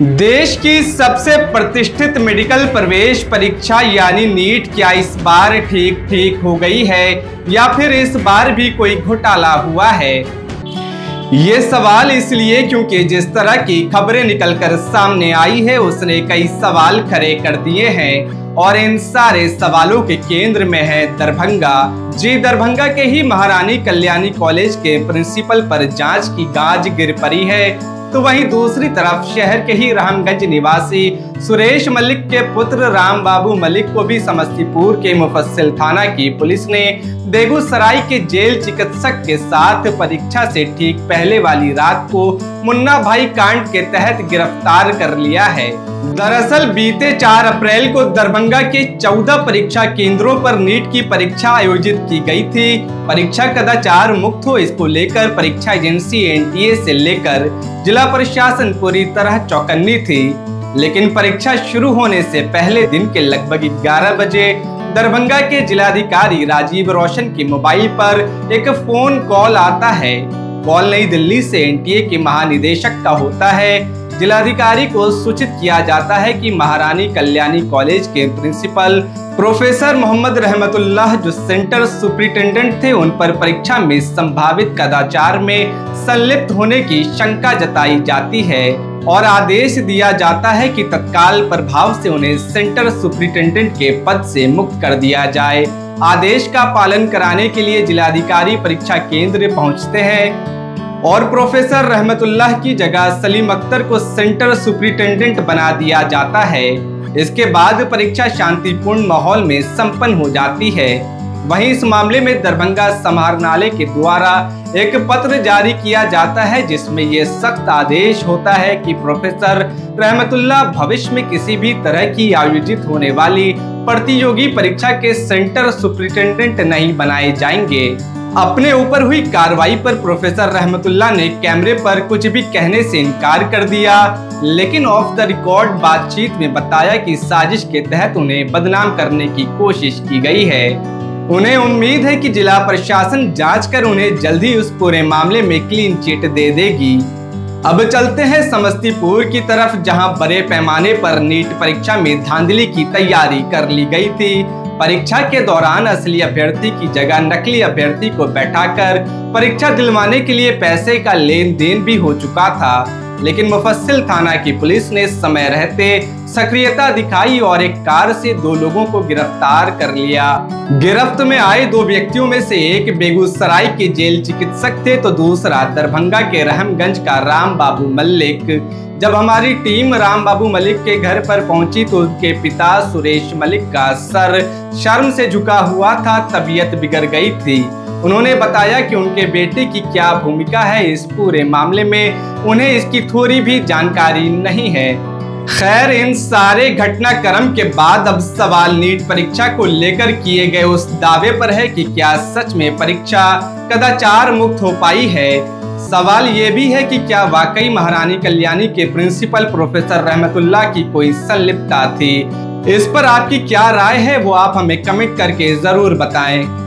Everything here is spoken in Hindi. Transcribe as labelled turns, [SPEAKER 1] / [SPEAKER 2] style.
[SPEAKER 1] देश की सबसे प्रतिष्ठित मेडिकल प्रवेश परीक्षा यानी नीट क्या इस बार ठीक हो गई है या फिर इस बार भी कोई घोटाला हुआ है? ये सवाल इसलिए क्योंकि जिस तरह की खबरें निकलकर सामने आई है उसने कई सवाल खड़े कर दिए हैं और इन सारे सवालों के केंद्र में है दरभंगा। जी, दरभंगा के ही महारानी कल्याणी कॉलेज के प्रिंसिपल पर जांच की गाज गिर पड़ी है, तो वहीं दूसरी तरफ शहर के ही रामगंज निवासी सुरेश मलिक के पुत्र राम बाबू मलिक को भी समस्तीपुर के मुफस्सिल थाना की पुलिस ने बेगूसराय के जेल चिकित्सक के साथ परीक्षा से ठीक पहले वाली रात को मुन्ना भाई कांड के तहत गिरफ्तार कर लिया है। दरअसल बीते 4 अप्रैल को दरभंगा के 14 परीक्षा केंद्रों पर नीट की परीक्षा आयोजित की गई थी। परीक्षा कदाचार मुक्त हो, इसको लेकर परीक्षा एजेंसी एनटीए से लेकर जिला प्रशासन पूरी तरह चौकन्नी थी। लेकिन परीक्षा शुरू होने से पहले दिन के लगभग 11 बजे दरभंगा के जिलाधिकारी राजीव रोशन के मोबाइल पर एक फोन कॉल आता है। कॉल नई दिल्ली से एनटीए के महानिदेशक का होता है। जिलाधिकारी को सूचित किया जाता है कि महारानी कल्याणी कॉलेज के प्रिंसिपल प्रोफेसर मोहम्मद रहमतुल्लाह जो सेंटर सुपरिटेंडेंट थे, उन पर परीक्षा में संभावित कदाचार में संलिप्त होने की शंका जताई जाती है और आदेश दिया जाता है कि तत्काल प्रभाव से उन्हें सेंटर सुपरिटेंडेंट के पद से मुक्त कर दिया जाए। आदेश का पालन कराने के लिए जिलाधिकारी परीक्षा केंद्र पहुंचते हैं और प्रोफेसर रहमतुल्लाह की जगह सलीम अख्तर को सेंटर सुपरिटेंडेंट बना दिया जाता है। इसके बाद परीक्षा शांतिपूर्ण माहौल में संपन्न हो जाती है। वहीं इस मामले में दरभंगा समाहरणालय के द्वारा एक पत्र जारी किया जाता है जिसमें यह सख्त आदेश होता है कि प्रोफेसर रहमतुल्लाह भविष्य में किसी भी तरह की आयोजित होने वाली प्रतियोगी परीक्षा के सेंटर सुपरिटेंडेंट नहीं बनाए जाएंगे। अपने ऊपर हुई कार्रवाई पर प्रोफेसर रहमतुल्लाह ने कैमरे पर कुछ भी कहने से इनकार कर दिया, लेकिन ऑफ द रिकॉर्ड बातचीत में बताया कि साजिश के तहत उन्हें बदनाम करने की कोशिश की गई है। उन्हें उम्मीद है कि जिला प्रशासन जांच कर उन्हें जल्दी उस पूरे मामले में क्लीन चिट दे देगी। अब चलते हैं समस्तीपुर की तरफ, जहां बड़े पैमाने पर नीट परीक्षा में धांधली की तैयारी कर ली गई थी। परीक्षा के दौरान असली अभ्यर्थी की जगह नकली अभ्यर्थी को बैठाकर परीक्षा दिलवाने के लिए पैसे का लेन देन भी हो चुका था, लेकिन मुफस्सिल थाना की पुलिस ने समय रहते सक्रियता दिखाई और एक कार से 2 लोगों को गिरफ्तार कर लिया। गिरफ्त में आए 2 व्यक्तियों में से एक बेगूसराय के जेल चिकित्सक थे तो दूसरा दरभंगा के रहमगंज का राम बाबू मलिक। जब हमारी टीम राम बाबू मलिक के घर पर पहुंची तो उनके पिता सुरेश मलिक का सर शर्म से झुका हुआ था, तबीयत बिगड़ गई थी। उन्होंने बताया कि उनके बेटे की क्या भूमिका है इस पूरे मामले में, उन्हें इसकी थोड़ी भी जानकारी नहीं है। खैर, इन सारे घटनाक्रम के बाद अब सवाल नीट परीक्षा को लेकर किए गए उस दावे पर है कि क्या सच में परीक्षा कदाचार मुक्त हो पाई है। सवाल ये भी है कि क्या वाकई महारानी कल्याणी के प्रिंसिपल प्रोफेसर रहमतुल्लाह की कोई संलिप्तता थी। इस पर आपकी क्या राय है वो आप हमें कमेंट करके जरूर बताएं।